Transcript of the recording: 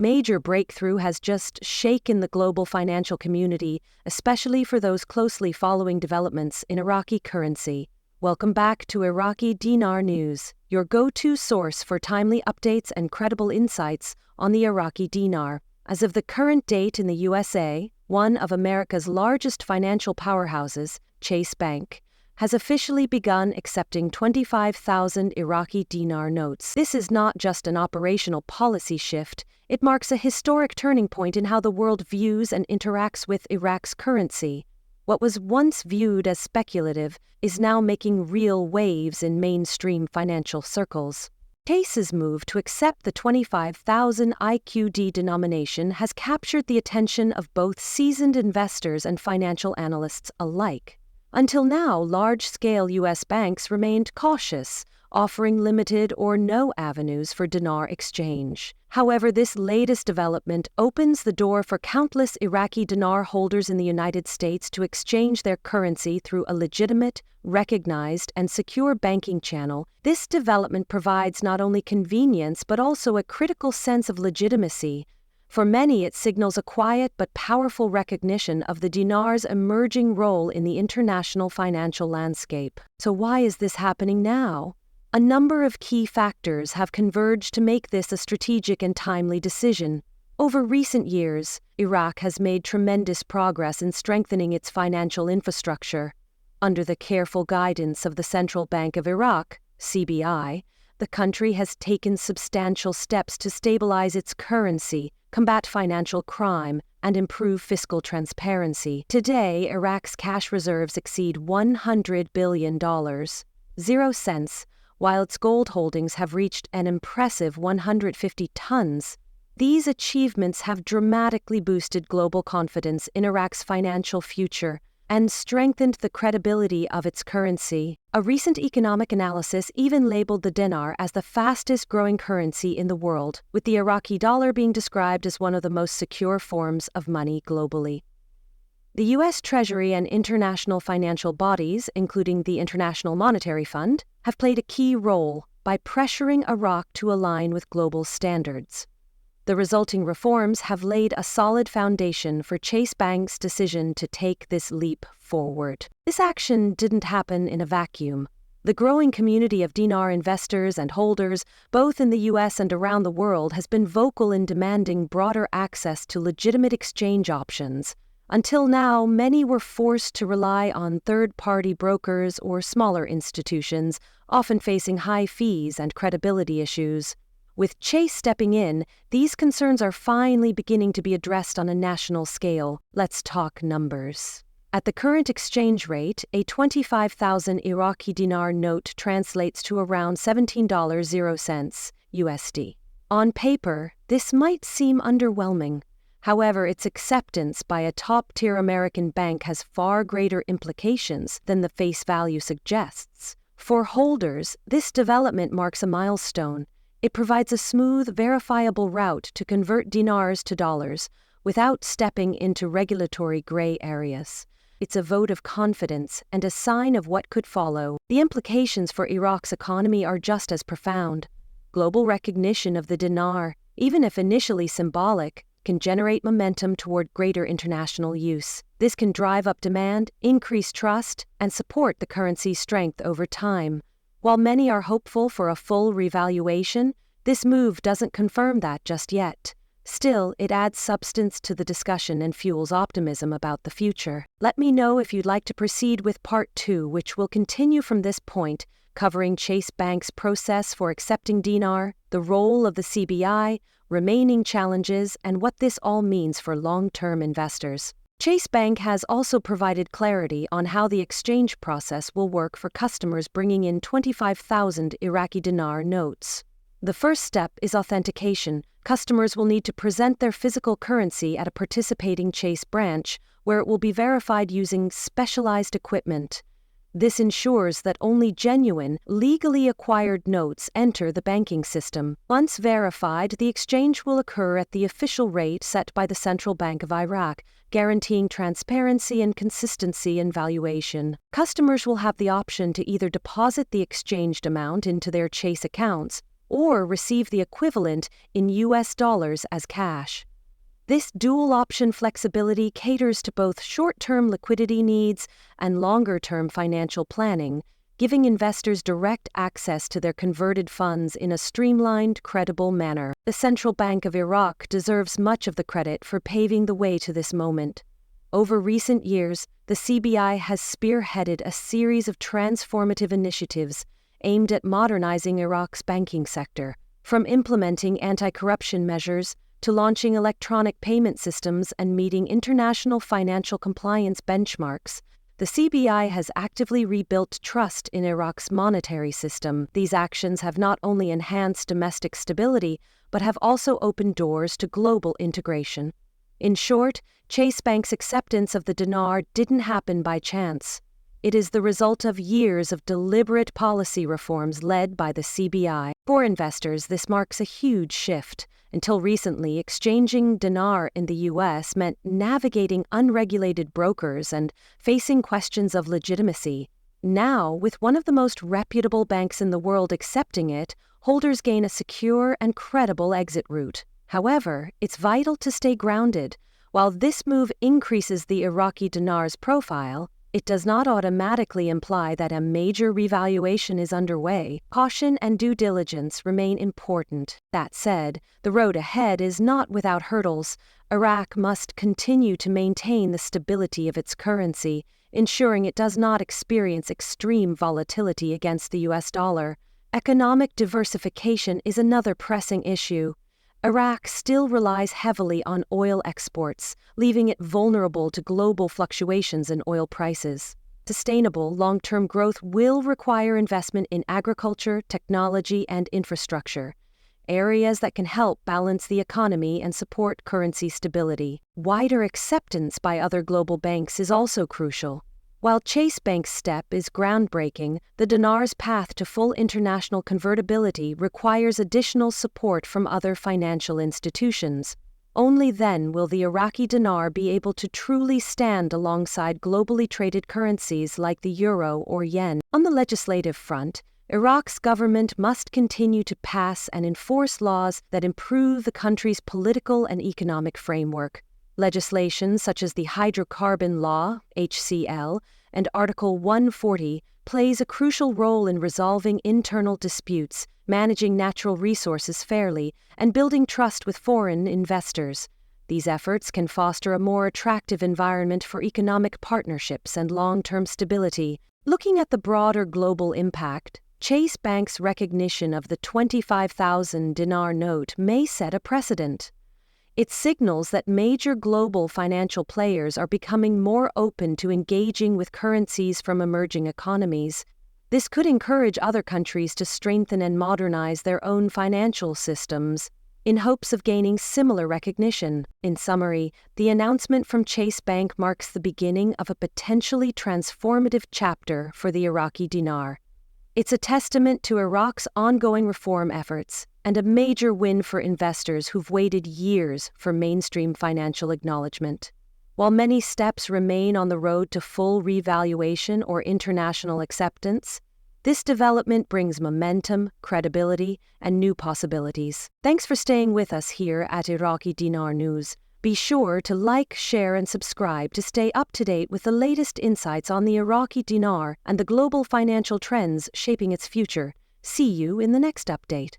major breakthrough has just shaken the global financial community, especially for those closely following developments in Iraqi currency. Welcome back to Iraqi Dinar News, your go-to source for timely updates and credible insights on the Iraqi dinar. As of the current date in the USA, one of America's largest financial powerhouses, Chase Bank, has officially begun accepting 25,000 Iraqi dinar notes. This is not just an operational policy shift, it marks a historic turning point in how the world views and interacts with Iraq's currency. What was once viewed as speculative is now making real waves in mainstream financial circles. Chase's move to accept the 25,000 IQD denomination has captured the attention of both seasoned investors and financial analysts alike. Until now, large-scale U.S. banks remained cautious, offering limited or no avenues for dinar exchange. However, this latest development opens the door for countless Iraqi dinar holders in the United States to exchange their currency through a legitimate, recognized, and secure banking channel. This development provides not only convenience but also a critical sense of legitimacy. For many, it signals a quiet but powerful recognition of the dinar's emerging role in the international financial landscape. So why is this happening now? A number of key factors have converged to make this a strategic and timely decision. Over recent years, Iraq has made tremendous progress in strengthening its financial infrastructure. Under the careful guidance of the Central Bank of Iraq, CBI, the country has taken substantial steps to stabilize its currency, combat financial crime, and improve fiscal transparency. Today, Iraq's cash reserves exceed $100 billion, 0 cents, while its gold holdings have reached an impressive 150 tons. These achievements have dramatically boosted global confidence in Iraq's financial future and strengthened the credibility of its currency. A recent economic analysis even labeled the dinar as the fastest-growing currency in the world, with the Iraqi dollar being described as one of the most secure forms of money globally. The U.S. Treasury and international financial bodies, including the International Monetary Fund, have played a key role by pressuring Iraq to align with global standards. The resulting reforms have laid a solid foundation for Chase Bank's decision to take this leap forward. This action didn't happen in a vacuum. The growing community of dinar investors and holders, both in the U.S. and around the world, has been vocal in demanding broader access to legitimate exchange options. Until now, many were forced to rely on third-party brokers or smaller institutions, often facing high fees and credibility issues. With Chase stepping in, these concerns are finally beginning to be addressed on a national scale. Let's talk numbers. At the current exchange rate, a 25,000 Iraqi dinar note translates to around $17.00 USD. On paper, this might seem underwhelming. However, its acceptance by a top-tier American bank has far greater implications than the face value suggests. For holders, this development marks a milestone. It provides a smooth, verifiable route to convert dinars to dollars without stepping into regulatory gray areas. It's a vote of confidence and a sign of what could follow. The implications for Iraq's economy are just as profound. Global recognition of the dinar, even if initially symbolic, can generate momentum toward greater international use. This can drive up demand, increase trust, and support the currency's strength over time. While many are hopeful for a full revaluation, this move doesn't confirm that just yet. Still, it adds substance to the discussion and fuels optimism about the future. Let me know if you'd like to proceed with Part 2, which will continue from this point, covering Chase Bank's process for accepting dinar, the role of the CBI, remaining challenges, and what this all means for long-term investors. Chase Bank has also provided clarity on how the exchange process will work for customers bringing in 25,000 Iraqi dinar notes. The first step is authentication. Customers will need to present their physical currency at a participating Chase branch, where it will be verified using specialized equipment. This ensures that only genuine, legally acquired notes enter the banking system. Once verified, the exchange will occur at the official rate set by the Central Bank of Iraq, guaranteeing transparency and consistency in valuation. Customers will have the option to either deposit the exchanged amount into their Chase accounts or receive the equivalent in US dollars as cash. This dual-option flexibility caters to both short-term liquidity needs and longer-term financial planning, giving investors direct access to their converted funds in a streamlined, credible manner. The Central Bank of Iraq deserves much of the credit for paving the way to this moment. Over recent years, the CBI has spearheaded a series of transformative initiatives aimed at modernizing Iraq's banking sector, from implementing anti-corruption measures to launching electronic payment systems and meeting international financial compliance benchmarks. The CBI has actively rebuilt trust in Iraq's monetary system. These actions have not only enhanced domestic stability, but have also opened doors to global integration. In short, Chase Bank's acceptance of the dinar didn't happen by chance. It is the result of years of deliberate policy reforms led by the CBI. For investors, this marks a huge shift. Until recently, exchanging dinar in the U.S. meant navigating unregulated brokers and facing questions of legitimacy. Now, with one of the most reputable banks in the world accepting it, holders gain a secure and credible exit route. However, it's vital to stay grounded. While this move increases the Iraqi dinar's profile, it does not automatically imply that a major revaluation is underway. Caution and due diligence remain important. That said, the road ahead is not without hurdles. Iraq must continue to maintain the stability of its currency, ensuring it does not experience extreme volatility against the US dollar. Economic diversification is another pressing issue. Iraq still relies heavily on oil exports, leaving it vulnerable to global fluctuations in oil prices. Sustainable, long-term growth will require investment in agriculture, technology, and infrastructure, areas that can help balance the economy and support currency stability. Wider acceptance by other global banks is also crucial. While Chase Bank's step is groundbreaking, the dinar's path to full international convertibility requires additional support from other financial institutions. Only then will the Iraqi dinar be able to truly stand alongside globally traded currencies like the euro or yen. On the legislative front, Iraq's government must continue to pass and enforce laws that improve the country's political and economic framework. Legislation such as the Hydrocarbon Law, HCL, and Article 140 plays a crucial role in resolving internal disputes, managing natural resources fairly, and building trust with foreign investors. These efforts can foster a more attractive environment for economic partnerships and long-term stability. Looking at the broader global impact, Chase Bank's recognition of the 25,000 dinar note may set a precedent. It signals that major global financial players are becoming more open to engaging with currencies from emerging economies. This could encourage other countries to strengthen and modernize their own financial systems in hopes of gaining similar recognition. In summary, the announcement from Chase Bank marks the beginning of a potentially transformative chapter for the Iraqi dinar. It's a testament to Iraq's ongoing reform efforts and a major win for investors who've waited years for mainstream financial acknowledgement. While many steps remain on the road to full revaluation or international acceptance, this development brings momentum, credibility, and new possibilities. Thanks for staying with us here at Iraqi Dinar News. Be sure to like, share, and subscribe to stay up to date with the latest insights on the Iraqi dinar and the global financial trends shaping its future. See you in the next update.